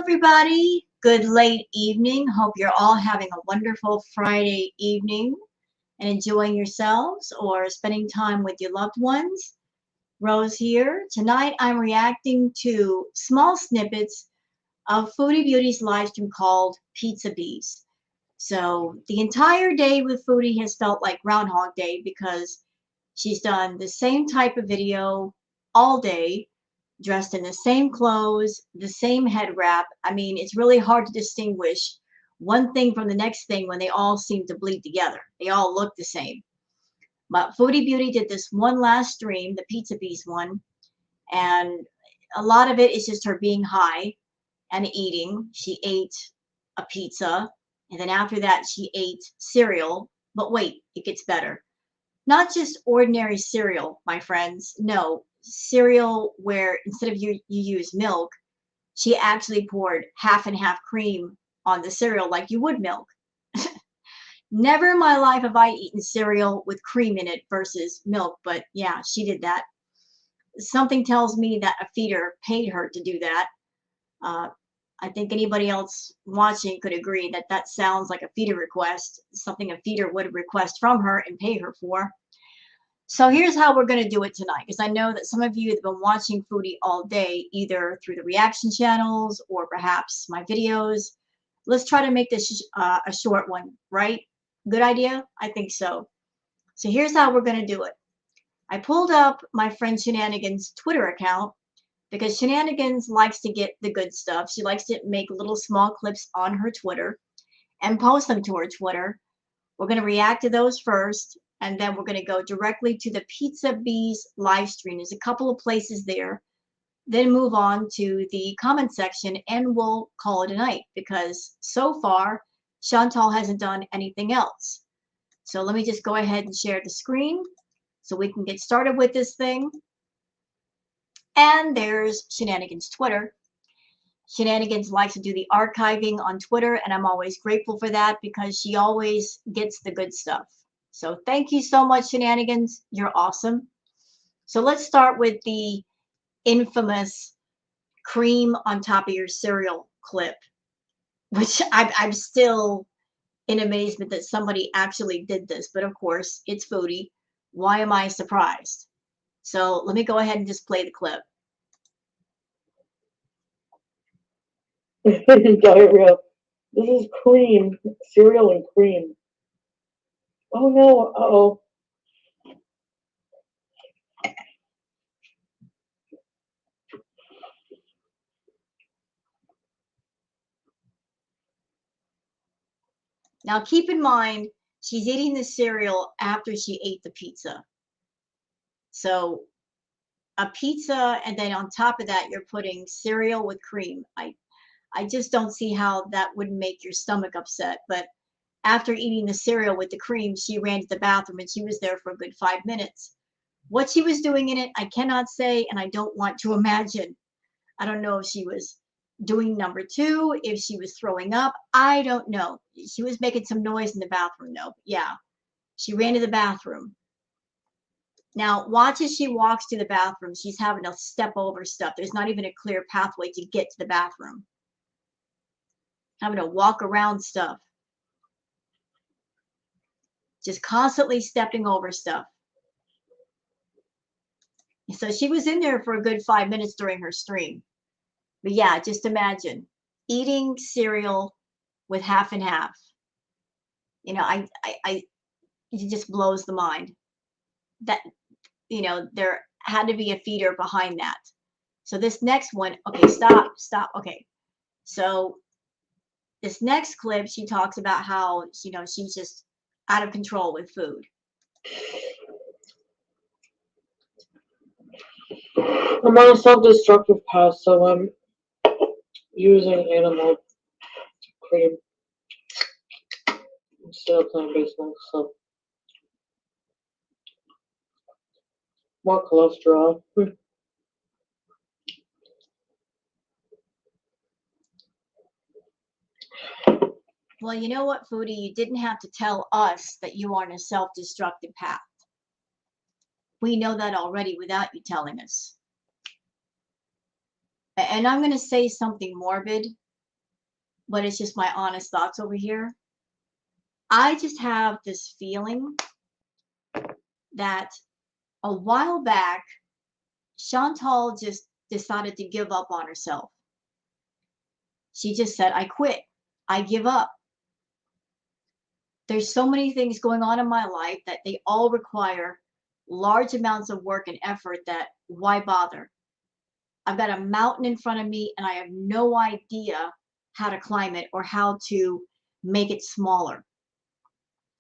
everybody. Good late evening. Hope you're all having a wonderful Friday evening and enjoying yourselves or spending time with your loved ones. Rose here. Tonight I'm reacting to small snippets of Foodie Beauty's live stream called Pizza Beeze. So the entire day with Foodie has felt like Groundhog Day because she's done the same type of video all day, dressed in the same clothes, the same head wrap. I mean, it's really hard to distinguish one thing from the next thing when they all seem to bleed together. They all look the same. But Foodie Beauty did this one last stream, the Pizza Beeze one, and a lot of it is just her being high and eating. She ate a pizza, and then after that, she ate cereal. But wait, it gets better. Not just ordinary cereal, my friends. No, cereal where instead of you use milk, she actually poured half and half cream on the cereal like you would milk. Never in my life have I eaten cereal with cream in it versus milk, but yeah, she did that. Something tells me that a feeder paid her to do that. Uh, I think anybody else watching could agree that that sounds like a feeder request, something a feeder would request from her and pay her for. So here's how we're going to do it tonight, because I know that some of you have been watching Foodie all day, either through the reaction channels or perhaps my videos. Let's try to make this a short one, right? Good idea? I think so. So here's how we're going to do it. I pulled up my friend Shenanigans' Twitter account because Shenanigans likes to get the good stuff. She likes to make little small clips on her Twitter and post them to her Twitter. We're going to react to those first, and then we're going to go directly to the Pizza Beeze live stream. There's a couple of places there. Then move on to the comment section, and we'll call it a night because so far, Chantal hasn't done anything else. So let me just go ahead and share the screen so we can get started with this thing. And there's Shenanigans' Twitter. Shenanigans likes to do the archiving on Twitter, and I'm always grateful for that because she always gets the good stuff. So thank you so much, Shenanigans. You're awesome. So let's start with the infamous cream on top of your cereal clip, which I'm still in amazement that somebody actually did this. But of course, it's Foodie. Why am I surprised? So let me go ahead and just play the clip. Diarrhea. This is cream, cereal and cream. Oh no, uh-oh. Now keep in mind, she's eating the cereal after she ate the pizza. So a pizza, and then on top of that, you're putting cereal with cream. I just don't see how that would make your stomach upset. But after eating the cereal with the cream, she ran to the bathroom and she was there for a good 5 minutes. What she was doing in it, I cannot say, and I don't want to imagine. I don't know if she was doing number two, if she was throwing up. I don't know. She was making some noise in the bathroom, though. Yeah, she ran to the bathroom. Now, watch as she walks to the bathroom. She's having to step over stuff. There's not even a clear pathway to get to the bathroom. Having to walk around stuff. Just constantly stepping over stuff. So she was in there for a good 5 minutes during her stream. But yeah, just imagine eating cereal with half and half. You know, it just blows the mind. That, you know, there had to be a feeder behind that. So this next one, okay, stop. Okay. So this next clip, she talks about how, you know, she's just out of control with food. I'm on a self-destructive path, so I'm using animal cream instead of plant-based milk, so more cholesterol. Well, you know what, Foodie? You didn't have to tell us that you are on a self-destructive path. We know that already without you telling us. And I'm going to say something morbid. but it's just my honest thoughts over here. I just have this feeling that a while back, Chantal just decided to give up on herself. She just said, I quit. I give up. There's so many things going on in my life that they all require large amounts of work and effort that why bother? I've got a mountain in front of me and I have no idea how to climb it or how to make it smaller.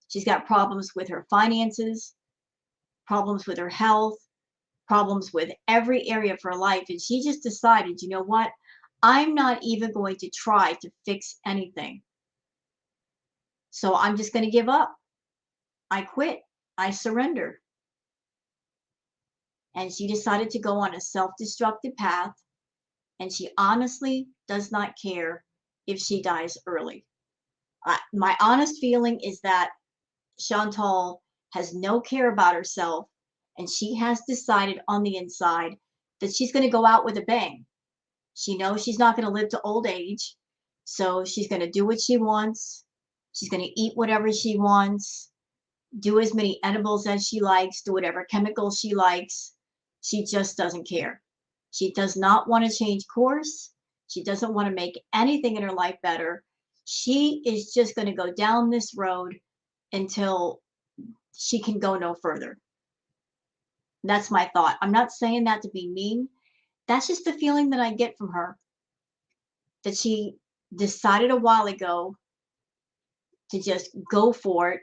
She's got problems with her finances, problems with her health, problems with every area of her life. And she just decided, you know what? I'm not even going to try to fix anything. So I'm just going to give up. I quit. I surrender. And she decided to go on a self-destructive path. And she honestly does not care if she dies early. My honest feeling is that Chantal has no care about herself. And she has decided on the inside that she's going to go out with a bang. She knows she's not going to live to old age. So she's going to do what she wants. She's going to eat whatever she wants, do as many edibles as she likes, do whatever chemicals she likes. She just doesn't care. She does not want to change course. She doesn't want to make anything in her life better. She is just going to go down this road until she can go no further. That's my thought. I'm not saying that to be mean. That's just the feeling that I get from her. That she decided a while ago to just go for it.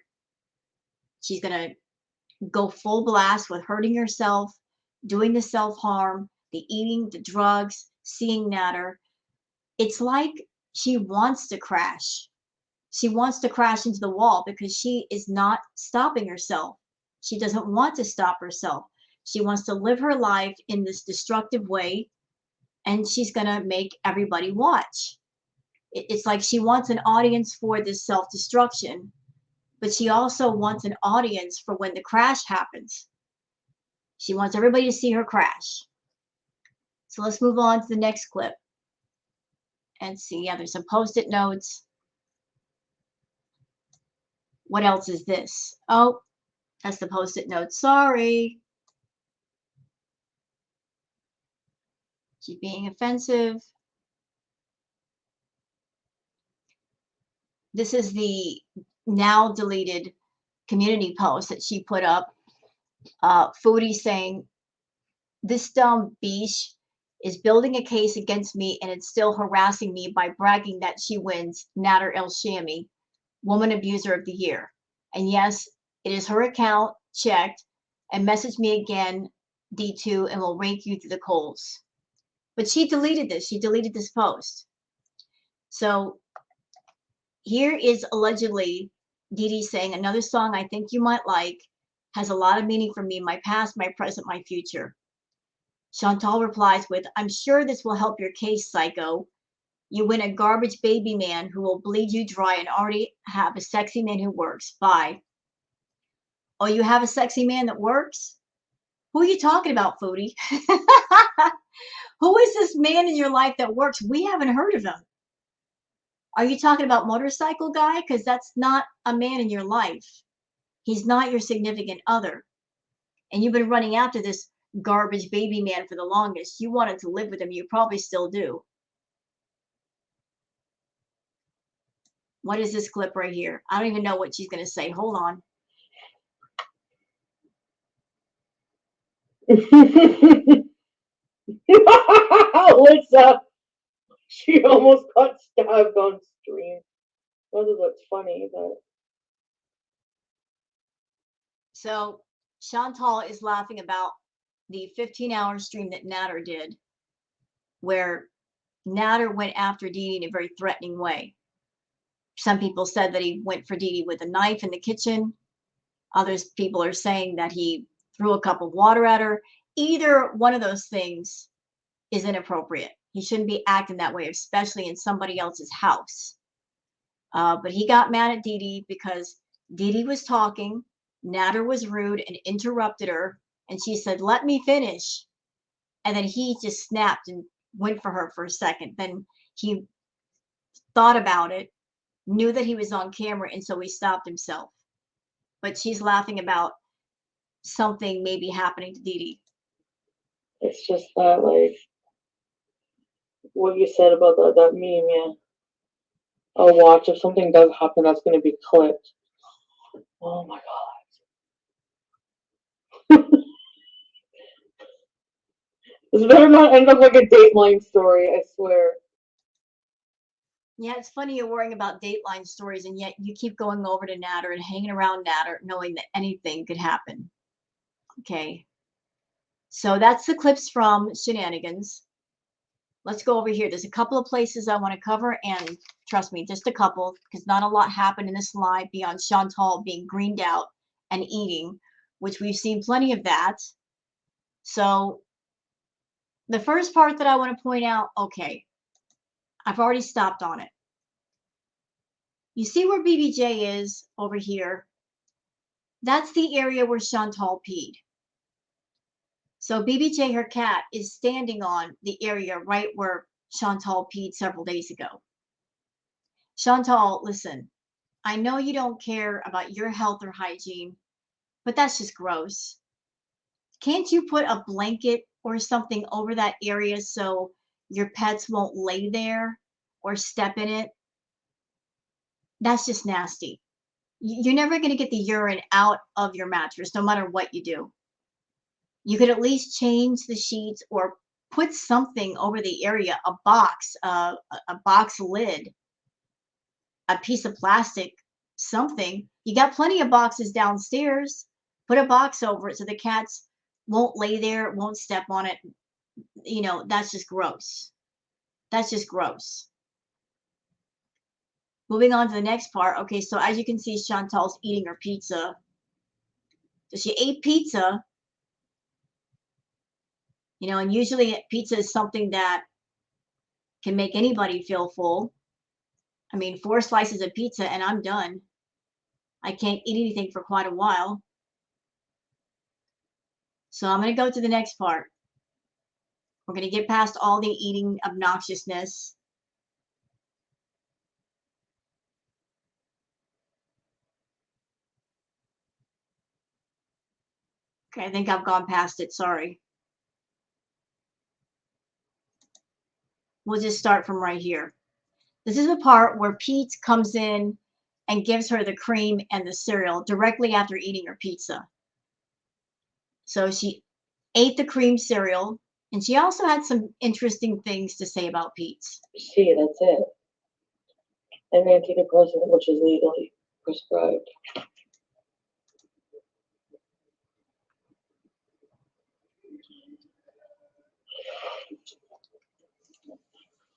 She's going to go full blast with hurting herself, doing the self-harm, the eating, the drugs, seeing Natter. It's like she wants to crash. She wants to crash into the wall because she is not stopping herself. She doesn't want to stop herself. She wants to live her life in this destructive way, and she's going to make everybody watch. It's like she wants an audience for this self-destruction, but she also wants an audience for when the crash happens. She wants everybody to see her crash. So let's move on to the next clip and see. Yeah, there's some post-it notes. What else is this? Oh, that's the post-it note. Sorry. She's being offensive. This is the now deleted community post that she put up. Foodie saying, this dumb Beeze is building a case against me and it's still harassing me by bragging that she wins Natter El Shami, Woman Abuser of the Year. And yes, it is her account, checked, and message me again, D2, and we'll rake you through the coals. But she deleted this. She deleted this post. So here is allegedly Dee saying, another song I think you might like, has a lot of meaning for me, my past, my present, my future. Chantal replies with, I'm sure this will help your case, psycho. You win a garbage baby man who will bleed you dry and already have a sexy man who works. Bye. Oh, you have a sexy man that works? Who are you talking about, Foodie? Who is this man in your life that works? We haven't heard of him. Are you talking about motorcycle guy? Because that's not a man in your life. He's not your significant other. And you've been running after this garbage baby man for the longest. You wanted to live with him. You probably still do. What is this clip right here? I don't even know what she's going to say. Hold on. Lisa, she almost got stabbed on stream. Whether that's funny, but So Chantal is laughing about the 15-hour stream that Natter did, where Natter went after Dee in a very threatening way. Some people said that he went for Dee with a knife in the kitchen. Others people are saying that he threw a cup of water at her. Either one of those things is inappropriate. He shouldn't be acting that way, especially in somebody else's house. But he got mad at Dee because Dee was talking. Natter was rude and interrupted her. And she said, let me finish. And then he just snapped and went for her for a second. Then he thought about it, knew that he was on camera, and so he stopped himself. But she's laughing about something maybe happening to Dee Dee. It's just that, like, what you said about that meme, yeah. Oh, watch, if something does happen, that's going to be clipped. Oh my god. This better not end up like a Dateline story, I swear. Yeah, it's funny you're worrying about Dateline stories, and yet you keep going over to Natter and hanging around Natter, knowing that anything could happen. Okay. So that's the clips from Shenanigans. Let's go over here. There's a couple of places I want to cover, and trust me, just a couple, because not a lot happened in this live beyond Chantal being greened out and eating, which we've seen plenty of that. So the first part that I want to point out, okay, I've already stopped on it. You see where BBJ is over here? That's the area where Chantal peed. So BBJ, her cat, is standing on the area right where Chantal peed several days ago. Chantal, listen, I know you don't care about your health or hygiene, but that's just gross. Can't you put a blanket or something over that area so your pets won't lay there or step in it? That's just nasty. You're never going to get the urine out of your mattress, no matter what you do. You could at least change the sheets or put something over the area, a box, a box lid, a piece of plastic, something. You got plenty of boxes downstairs. Put a box over it so the cats won't lay there, won't step on it. You know, that's just gross. That's just gross. Moving on to the next part. Okay, so as you can see, Chantal's eating her pizza. So she ate pizza, you know, and usually pizza is something that can make anybody feel full. I mean, 4 slices of pizza and I'm done. I can't eat anything for quite a while. So I'm going to go to the next part. We're going to get past all the eating obnoxiousness. Okay, I think I've gone past it. Sorry. We'll just start from right here. This is the part where Pete comes in and gives her the cream and the cereal directly after eating her pizza. So she ate the cream cereal, and she also had some interesting things to say about Pete's. See, that's it. And antidepressant, which is legally prescribed.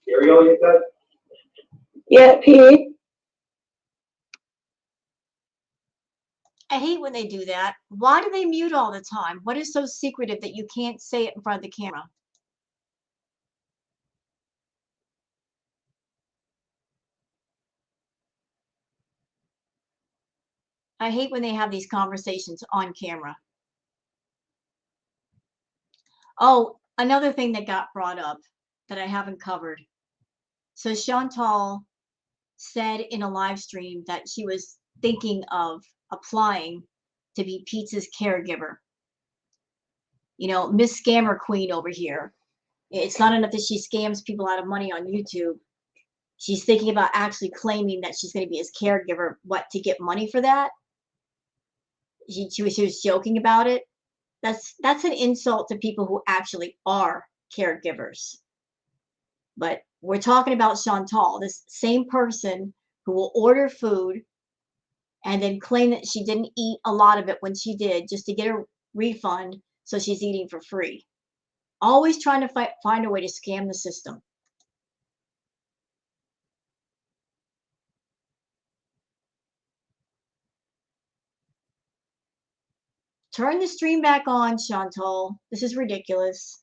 Cereal, you said? Yeah, Pete. I hate when they do that. Why do they mute all the time? What is so secretive that you can't say it in front of the camera? I hate when they have these conversations on camera. Oh, another thing that got brought up that I haven't covered. So Chantal said in a live stream that she was thinking of applying to be Pizza's caregiver. You know, Miss Scammer Queen over here. It's not enough that she scams people out of money on YouTube. She's thinking about actually claiming that she's going to be his caregiver. What, to get money for that? She was joking about it. That's an insult to people who actually are caregivers. But we're talking about Chantal, this same person who will order food and then claim that she didn't eat a lot of it when she did just to get a refund, so she's eating for free. Always trying to find a way to scam the system. Turn the stream back on, Chantal. This is ridiculous.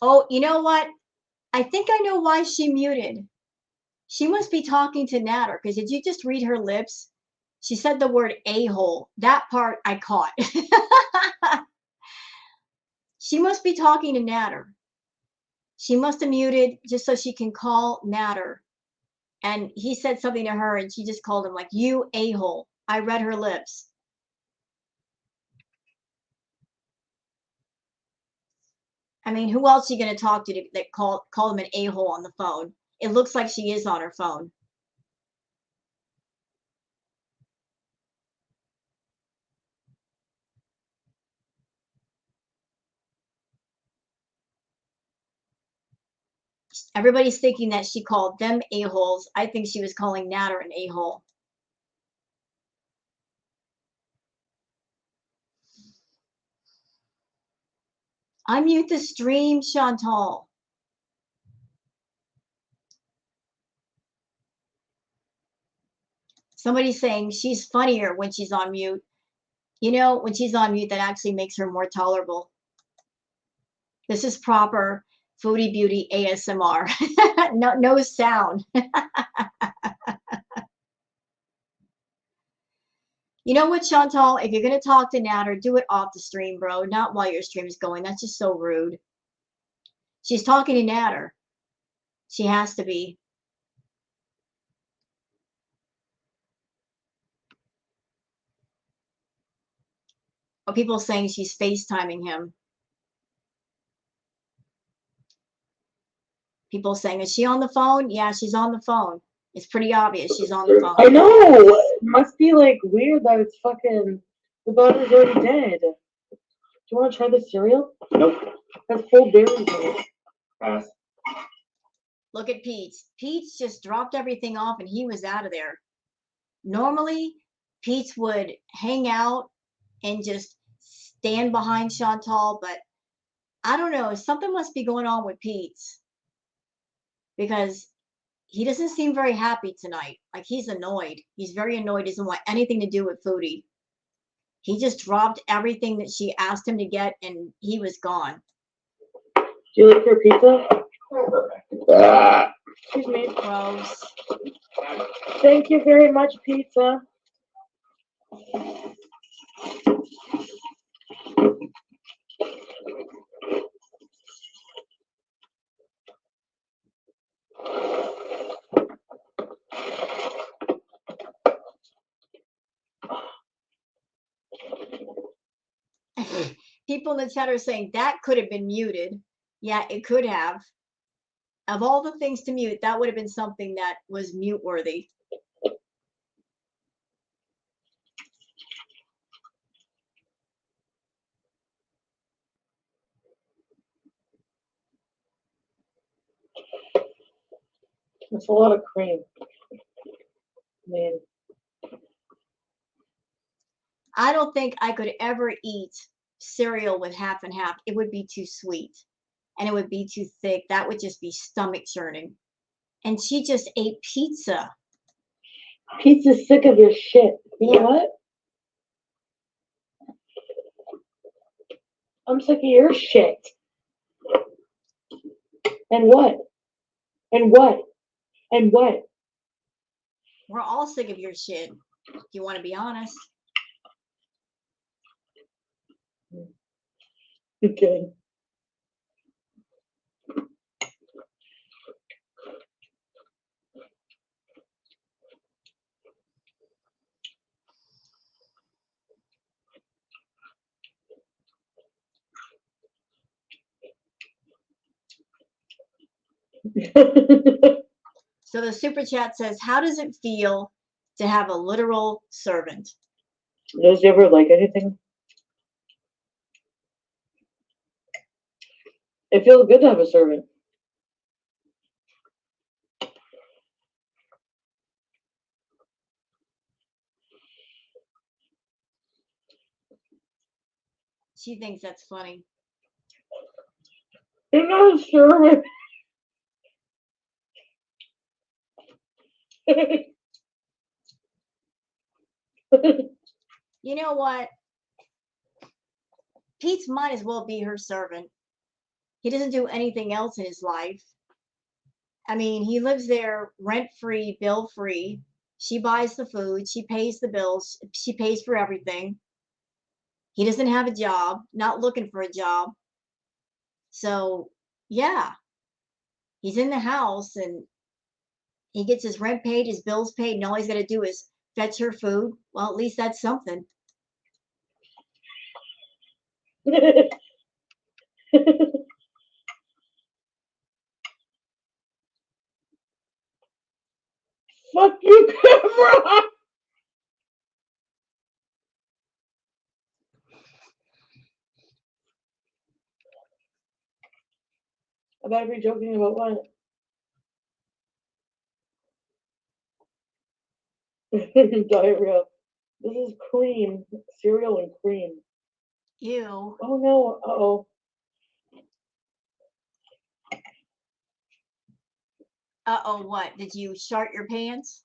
Oh, you know what? I think I know why she muted. She must be talking to Natter, because did you just read her lips? She said the word a-hole. That part I caught. She must be talking to Natter. She must have muted just so she can call Natter. And he said something to her, and she just called him like, you a-hole. I read her lips. I mean, who else are you going to talk to that call him an a-hole on the phone? It looks like she is on her phone. Everybody's thinking that she called them a-holes. I think she was calling Natter an a-hole. Unmute the stream, Chantal. Somebody's saying she's funnier when she's on mute. You know, when she's on mute, that actually makes her more tolerable. This is proper Foodie Beauty ASMR. No sound. You know what, Chantal? If you're going to talk to Natter, do it off the stream, bro. Not while your stream is going. That's just so rude. She's talking to Natter. She has to be. Or people saying she's FaceTiming him. People saying, is she on the phone? Yeah, she's on the phone. It's pretty obvious she's on the phone. I know. It must be like weird that it's fucking, the battery's already dead. Do you want to try the cereal? Nope. That's full berries in it. Pass. Look at Pete's. Pete's just dropped everything off and he was out of there. Normally, Pete's would hang out and just stand behind Chantal, but I don't know. Something must be going on with Pete's because he doesn't seem very happy tonight. Like he's annoyed. He's very annoyed. Doesn't want anything to do with Foodie. He just dropped everything that she asked him to get and he was gone. Do you like your pizza? Excuse me. Gross. Thank you very much, pizza. People in the chat are saying that could have been muted. Yeah, it could have. Of all the things to mute, that would have been something that was mute worthy. It's a lot of cream. Man. I don't think I could ever eat cereal with half and half. It would be too sweet and it would be too thick. That would just be stomach churning. And she just ate pizza. Pizza's sick of your shit. You know what? I'm sick of your shit. And what? And what? And what? We're all sick of your shit, if you want to be honest. Okay. So the super chat says, how does it feel to have a literal servant? Does you ever like anything? It feels good to have a servant. She thinks that's funny. You're not a servant. You know what? Pete's might as well be her servant. He doesn't do anything else in his life. I mean, he lives there rent-free, bill-free. She buys the food, she pays the bills, she pays for everything. He doesn't have a job, not looking for a job. So, yeah, he's in the house and he gets his rent paid, his bills paid, and all he's got to do is fetch her food. Well, at least that's something. Fuck you, camera! I better be joking about what? Diarrhea. This is cream. Cereal and cream. Ew. Oh no, uh-oh. Uh-oh, what? Did you shart your pants?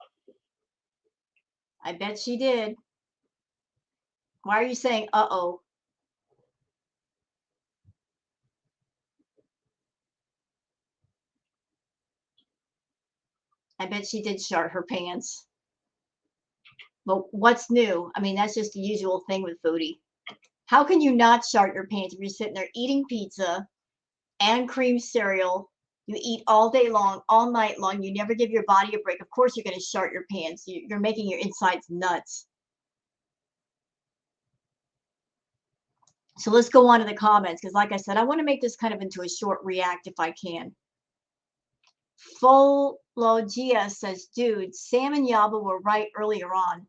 I bet she did. Why are you saying uh-oh? I bet she did shart her pants. But what's new? I mean, that's just the usual thing with Foodie. How can you not shart your pants if you're sitting there eating pizza and cream cereal? You eat all day long, all night long. You never give your body a break. Of course, you're going to shart your pants. You're making your insides nuts. So let's go on to the comments because, like I said, I want to make this kind of into a short react if I can. Fologia says, dude, Sam and Yaba were right earlier on.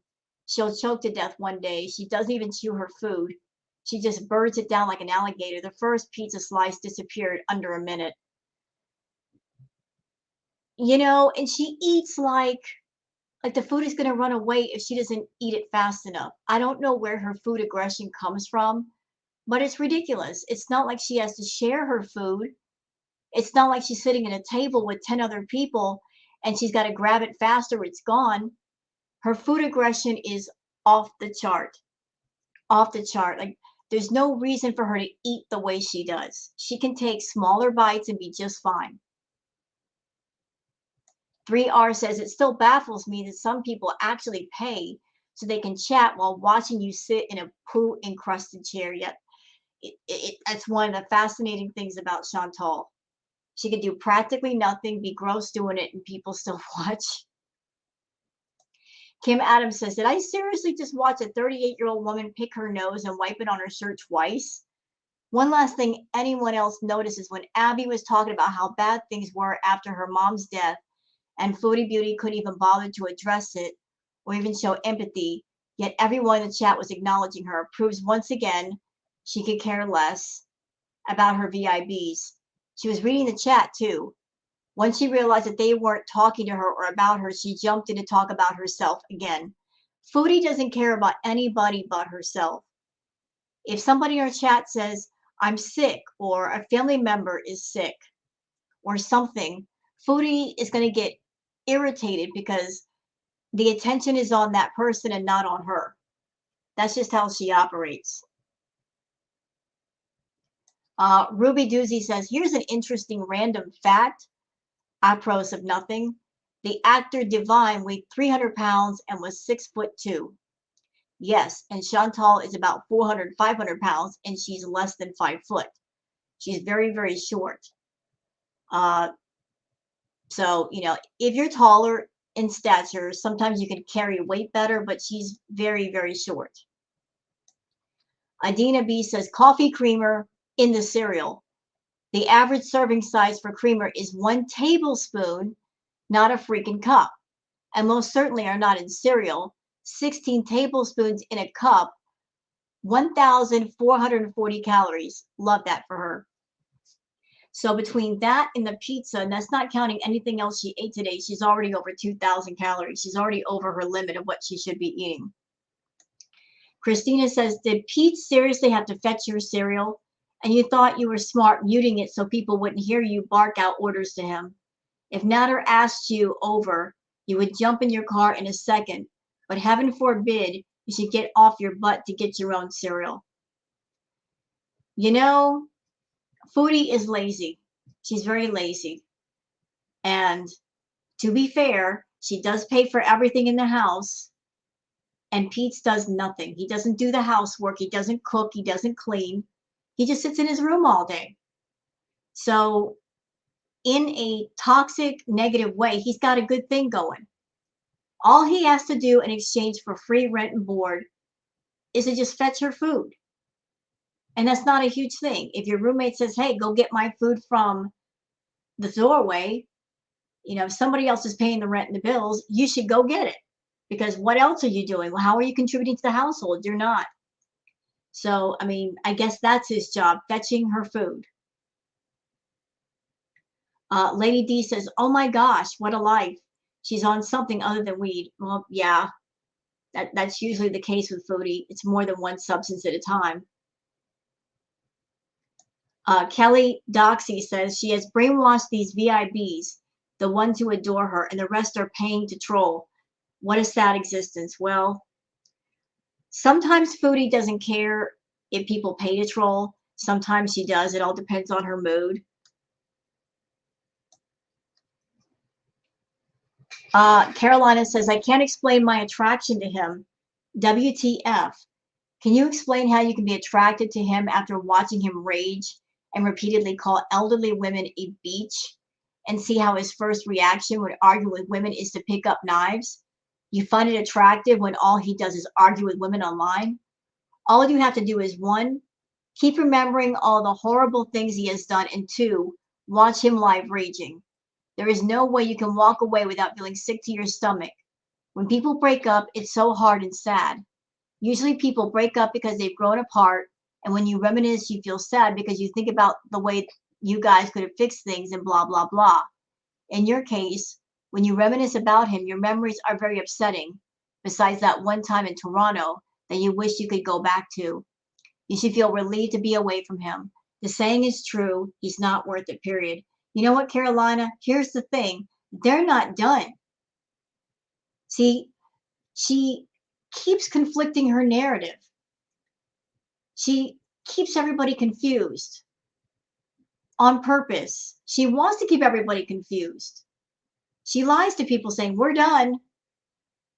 She'll choke to death one day. She doesn't even chew her food. She just birds it down like an alligator. The first pizza slice disappeared under a minute. You know, and she eats like the food is going to run away if she doesn't eat it fast enough. I don't know where her food aggression comes from, but it's ridiculous. It's not like she has to share her food. It's not like she's sitting at a table with 10 other people and she's got to grab it fast or it's gone. Her food aggression is off the chart. Off the chart. Like, there's no reason for her to eat the way she does. She can take smaller bites and be just fine. 3R says, it still baffles me that some people actually pay so they can chat while watching you sit in a poo-encrusted chair. Yet, that's one of the fascinating things about Chantal. She could do practically nothing, be gross doing it, and people still watch. Kim Adams says, did I seriously just watch a 38-year-old woman pick her nose and wipe it on her shirt twice? One last thing anyone else notices when Abby was talking about how bad things were after her mom's death, and Foodie Beauty couldn't even bother to address it or even show empathy, yet everyone in the chat was acknowledging her, proves once again she could care less about her VIBs. She was reading the chat too. Once she realized that they weren't talking to her or about her, she jumped in to talk about herself again. Foodie doesn't care about anybody but herself. If somebody in her chat says, I'm sick, or a family member is sick, or something, Foodie is going to get irritated because the attention is on that person and not on her. That's just how she operates. Ruby Doozy says, here's an interesting random fact. Apros of nothing. The actor Divine weighed 300 pounds and was 6'2". Yes, and Chantal is about 400, 500 pounds, and she's less than 5 foot. She's very, very short. So, you know, if you're taller in stature, sometimes you can carry weight better, but she's very, very short. Adina B says, coffee creamer in the cereal. The average serving size for creamer is 1 tablespoon, not a freaking cup. And most certainly are not in cereal. 16 tablespoons in a cup, 1,440 calories. Love that for her. So between that and the pizza, and that's not counting anything else she ate today, she's already over 2,000 calories. She's already over her limit of what she should be eating. Christina says, did Pete seriously have to fetch your cereal? And you thought you were smart muting it so people wouldn't hear you bark out orders to him. If Natter asked you over, you would jump in your car in a second. But heaven forbid you should get off your butt to get your own cereal. You know, Foodie is lazy. She's very lazy. And to be fair, she does pay for everything in the house, and Pete does nothing. He doesn't do the housework. He doesn't cook. He doesn't clean. He just sits in his room all day. So in a toxic, negative way, he's got a good thing going. All he has to do in exchange for free rent and board is to just fetch her food. And that's not a huge thing. If your roommate says, hey, go get my food from the doorway, if somebody else is paying the rent and the bills, you should go get it. Because what else are you doing? Well, how are you contributing to the household? You're not. So, I guess that's his job, fetching her food. Lady D says, oh my gosh, what a life. She's on something other than weed. Well, yeah, that's usually the case with Foodie. It's more than one substance at a time. Kelly Doxy says she has brainwashed these VIBs, the ones who adore her, and the rest are paying to troll. What a sad existence. Well, sometimes Foodie doesn't care if people pay to troll. Sometimes she does. It all depends on her mood. Carolina says, I can't explain my attraction to him. WTF. Can you explain how you can be attracted to him after watching him rage and repeatedly call elderly women a beach, and see how his first reaction when arguing with women is to pick up knives? You find it attractive when all he does is argue with women online? All you have to do is, 1, keep remembering all the horrible things he has done, and 2, watch him live raging. There is no way you can walk away without feeling sick to your stomach. When people break up, it's so hard and sad. Usually people break up because they've grown apart, and when you reminisce, you feel sad because you think about the way you guys could have fixed things and blah, blah, blah. In your case, when you reminisce about him, your memories are very upsetting, besides that one time in Toronto that you wish you could go back to. You should feel relieved to be away from him. The saying is true, he's not worth it, period. You know what, Carolina? Here's the thing. They're not done. See, she keeps conflicting her narrative. She keeps everybody confused on purpose. She wants to keep everybody confused. She lies to people saying, we're done.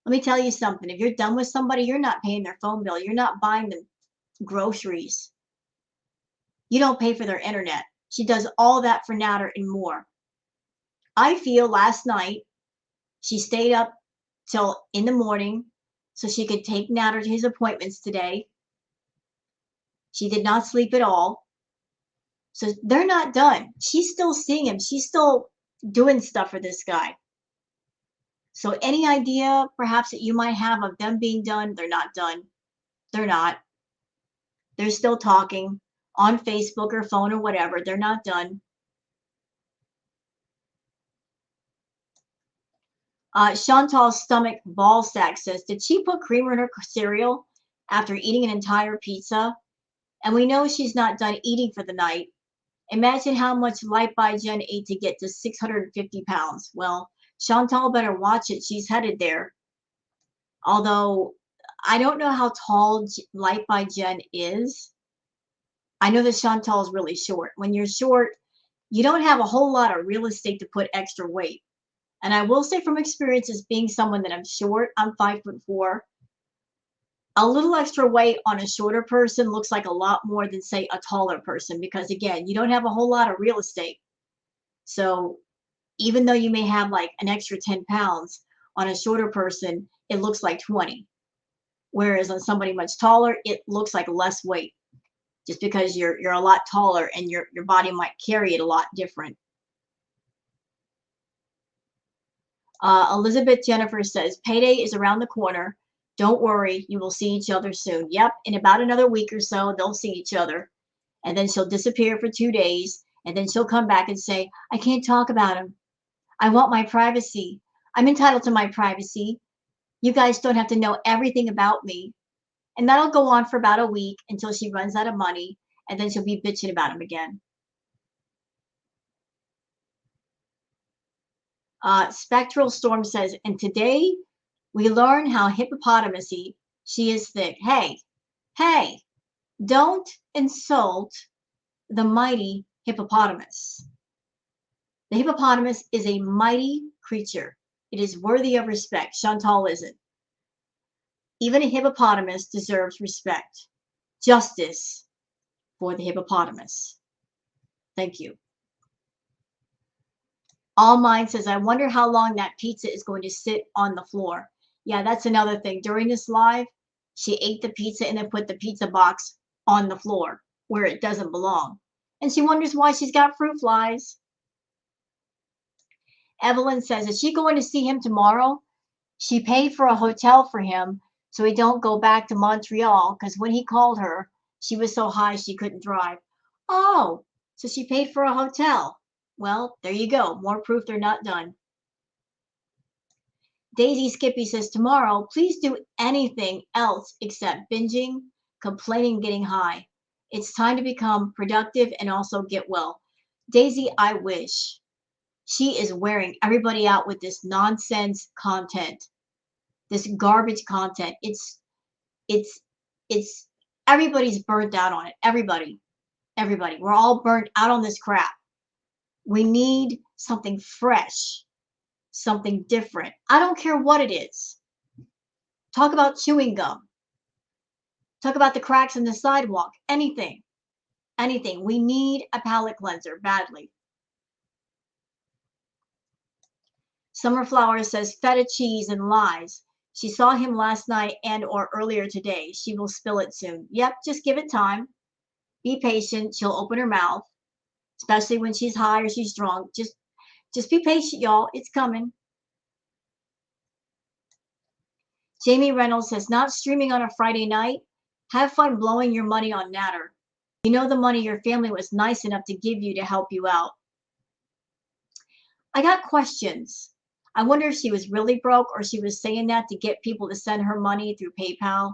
Let me tell you something. If you're done with somebody, you're not paying their phone bill. You're not buying them groceries. You don't pay for their internet. She does all that for Natter and more. I feel last night she stayed up till in the morning so she could take Natter to his appointments today. She did not sleep at all. So they're not done. She's still seeing him. She's still doing stuff for this guy. So any idea perhaps that you might have of them being done, they're not done. They're not. They're still talking on Facebook or phone or whatever. They're not done. Chantal's stomach ball sack says, did she put creamer in her cereal after eating an entire pizza? And we know she's not done eating for the night. Imagine how much Light by Jen ate to get to 650 pounds. Well, Chantal better watch it. She's headed there. Although I don't know how tall Light by Jen is. I know that Chantal is really short. When you're short, you don't have a whole lot of real estate to put extra weight. And I will say from experience, as being someone that I'm short, I'm 5'4". A little extra weight on a shorter person looks like a lot more than, say, a taller person, because again, you don't have a whole lot of real estate. So even though you may have like an extra 10 pounds on a shorter person, it looks like 20. Whereas on somebody much taller, it looks like less weight, just because you're a lot taller and your body might carry it a lot different. Elizabeth Jennifer says, payday is around the corner. Don't worry, you will see each other soon. Yep, in about another week or so, they'll see each other. And then she'll disappear for 2 days. And then she'll come back and say, I can't talk about him. I want my privacy. I'm entitled to my privacy. You guys don't have to know everything about me. And that'll go on for about a week until she runs out of money. And then she'll be bitching about him again. Spectral Storm says, and today we learn how hippopotamusy she is thick. Hey, don't insult the mighty hippopotamus. The hippopotamus is a mighty creature. It is worthy of respect. Chantal isn't. Even a hippopotamus deserves respect. Justice for the hippopotamus. Thank you. All Mine says, I wonder how long that pizza is going to sit on the floor. Yeah, that's another thing. During this live, she ate the pizza and then put the pizza box on the floor where it doesn't belong. And she wonders why she's got fruit flies. Evelyn says, is she going to see him tomorrow? She paid for a hotel for him so he don't go back to Montreal because when he called her, she was so high she couldn't drive. Oh, so she paid for a hotel. Well, there you go. More proof they're not done. Daisy Skippy says, tomorrow, please do anything else except binging, complaining, getting high. It's time to become productive and also get well. Daisy, I wish. She is wearing everybody out with this nonsense content, this garbage content. It's everybody's burnt out on it. Everybody. We're all burnt out on this crap. We need something fresh, something different. I don't care what it is. Talk about chewing gum. Talk about the cracks in the sidewalk. Anything. Anything. We need a palate cleanser badly. Summer Flower says feta cheese and lies. She saw him last night and or earlier today. She will spill it soon. Yep, just give it time. Be patient. She'll open her mouth, especially when she's high or she's drunk. Just be patient, y'all. It's coming. Jamie Reynolds says, not streaming on a Friday night. Have fun blowing your money on Natter. You know the money your family was nice enough to give you to help you out. I got questions. I wonder if she was really broke or she was saying that to get people to send her money through PayPal.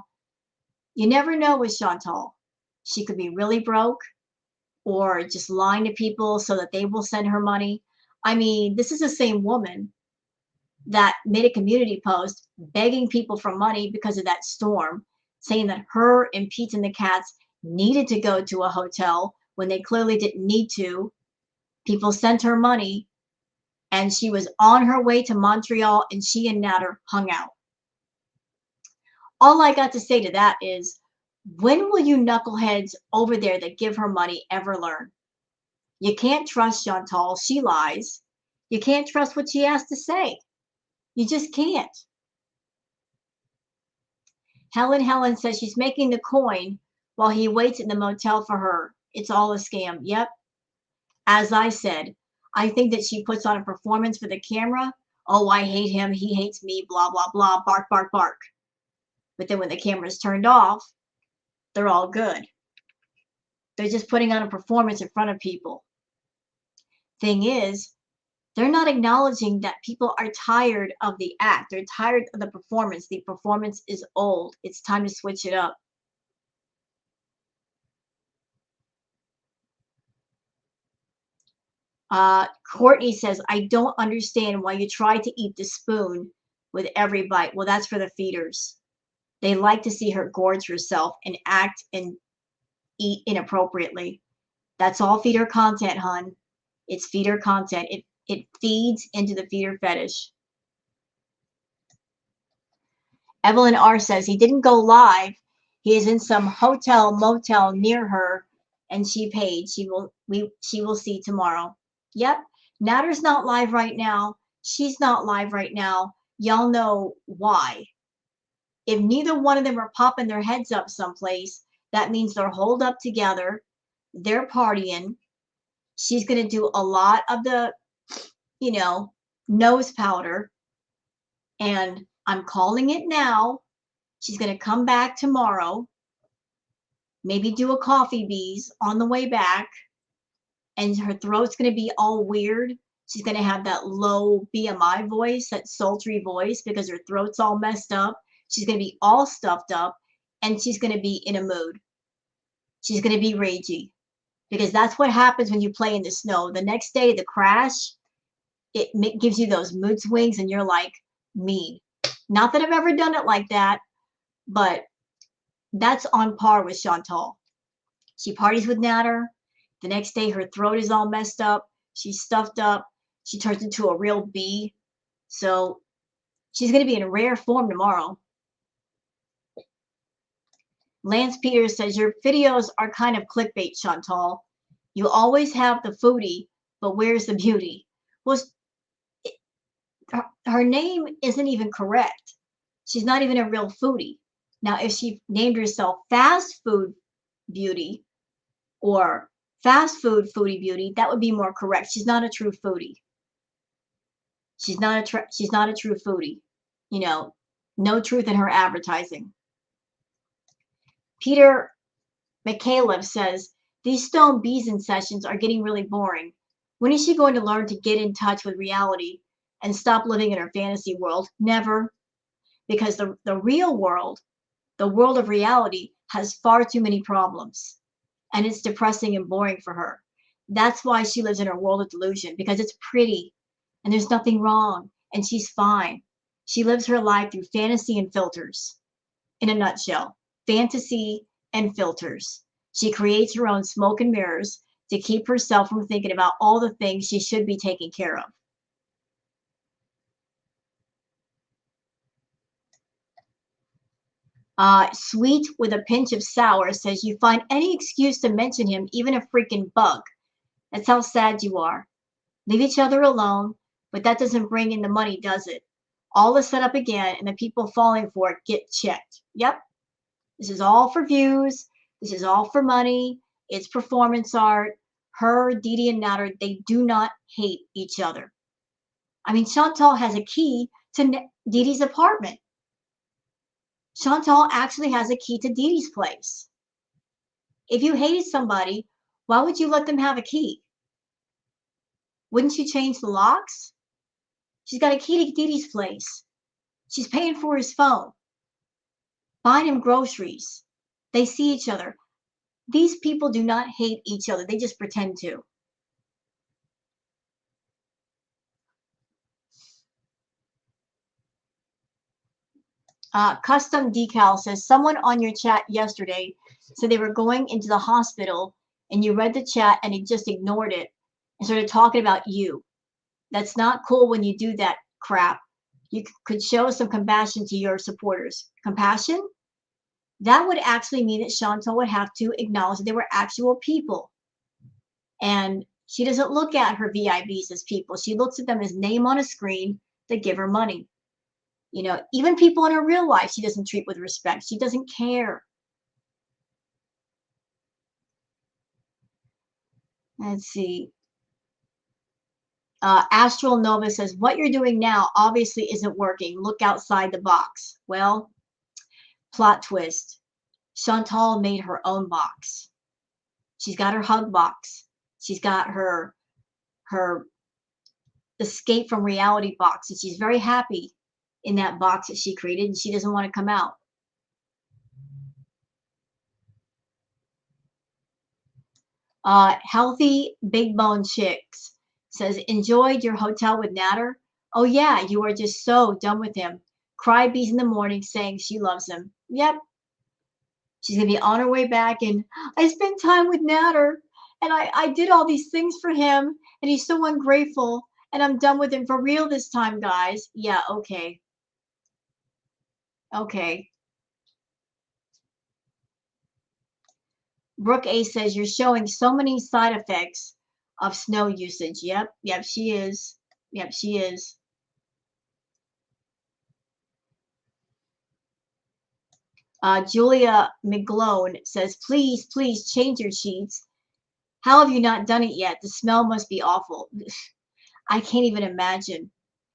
You never know with Chantal. She could be really broke or just lying to people so that they will send her money. I mean, this is the same woman that made a community post begging people for money because of that storm, saying that her and Pete and the cats needed to go to a hotel when they clearly didn't need to. People sent her money and she was on her way to Montreal and she and Natter hung out. All I got to say to that is, when will you knuckleheads over there that give her money ever learn? You can't trust Chantal. She lies. You can't trust what she has to say. You just can't. Helen says she's making the coin while he waits in the motel for her. It's all a scam. Yep. As I said, I think that she puts on a performance for the camera. Oh, I hate him. He hates me. Blah, blah, blah. Bark, bark, bark. But then when the camera's turned off, they're all good. They're just putting on a performance in front of people. Thing is, they're not acknowledging that people are tired of the act. They're tired of the performance. The performance is old. It's time to switch it up. Courtney says, I don't understand why you try to eat the spoon with every bite. Well, that's for the feeders. They like to see her gorge herself and act and eat inappropriately. That's all feeder content, hun. It's feeder content. It feeds into the feeder fetish. Evelyn R says he didn't go live. He is in some hotel motel near her, and she paid. She will see tomorrow. Yep, Natter's not live right now. She's not live right now. Y'all know why. If neither one of them are popping their heads up someplace, that means they're holed up together. They're partying. She's going to do a lot of the, nose powder. And I'm calling it now. She's going to come back tomorrow. Maybe do a coffee Beeze on the way back. And her throat's going to be all weird. She's going to have that low BMI voice, that sultry voice, because her throat's all messed up. She's going to be all stuffed up. And she's going to be in a mood. She's going to be ragey. Because that's what happens when you play in the snow. The next day, the crash, it gives you those mood swings, and you're like, mean. Not that I've ever done it like that, but that's on par with Chantal. She parties with Natter. The next day, her throat is all messed up. She's stuffed up. she turns into a real bee. So she's going to be in rare form tomorrow. Lance Peters says, your videos are kind of clickbait, Chantal. You always have the foodie, but where's the beauty? Well, her name isn't even correct. She's not even a real foodie. Now, if she named herself Fast Food Beauty or Fast Food Foodie Beauty, that would be more correct. She's not a true foodie. She's not a true foodie. You know, no truth in her advertising. Peter McCaleb says, these Stone Beeze sessions are getting really boring. When is she going to learn to get in touch with reality and stop living in her fantasy world? Never. Because the real world, the world of reality, has far too many problems. And it's depressing and boring for her. That's why she lives in her world of delusion, because it's pretty and there's nothing wrong and she's fine. She lives her life through fantasy and filters. In a nutshell, fantasy and filters. She creates her own smoke and mirrors to keep herself from thinking about all the things she should be taking care of. Sweet with a pinch of sour says, you find any excuse to mention him, even a freaking bug. That's how sad you are. Leave each other alone, but that doesn't bring in the money, does it? All is set up again, and the people falling for it get checked. Yep. This is all for views. This is all for money. It's performance art. Her, Didi, and Natter, they do not hate each other. I mean, Chantal has a key to Didi's apartment. Chantal actually has a key to Didi's place. If you hated somebody, why would you let them have a key? Wouldn't you change the locks? She's got a key to Didi's place. She's paying for his phone, buying him groceries. They see each other. These people do not hate each other. They just pretend to. Custom Decal says, someone on your chat yesterday said they were going into the hospital and you read the chat and you just ignored it and started talking about you. That's not cool when you do that crap. You could show some compassion to your supporters. Compassion? That would actually mean that Chantal would have to acknowledge that they were actual people. And she doesn't look at her VIPs as people. She looks at them as name on a screen that give her money. You know, even people in her real life, she doesn't treat with respect. She doesn't care. Let's see. Astral Nova says, what you're doing now obviously isn't working. Look outside the box. Well, plot twist. Chantal made her own box. She's got her hug box. She's got her escape from reality box. And she's very happy in that box that she created, and she doesn't want to come out. Healthy Big Bone Chicks says, enjoyed your hotel with Natter? Oh yeah, you are just so done with him. Cry Beeze in the morning saying she loves him. Yep. She's going to be on her way back, and I spent time with Natter, and I did all these things for him, and he's so ungrateful, and I'm done with him for real this time, guys. Yeah, okay. Okay. Brooke A says, you're showing so many side effects of snow usage. Yep, she is. Yep, she is. Julia McGlone says, please change your sheets. How have you not done it yet? The smell must be awful. I can't even imagine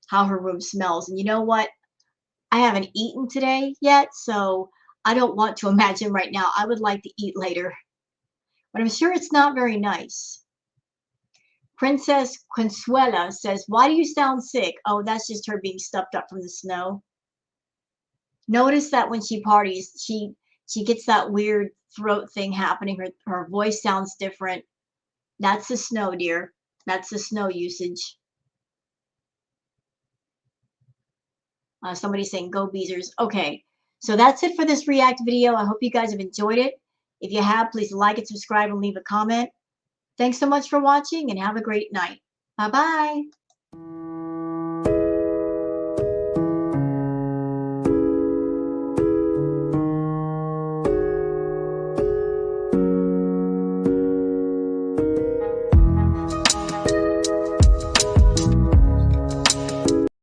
how her room smells. And you know what? I haven't eaten today yet, so I don't want to imagine right now. I would like to eat later. But I'm sure it's not very nice. Princess Consuela says, why do you sound sick? Oh, that's just her being stuffed up from the snow. Notice that when she parties, she gets that weird throat thing happening. Her voice sounds different. That's the snow, dear. That's the snow usage. Somebody's saying, go Beezers. Okay, so that's it for this React video. I hope you guys have enjoyed it. If you have, please like and subscribe and leave a comment. Thanks so much for watching, and have a great night. Bye-bye.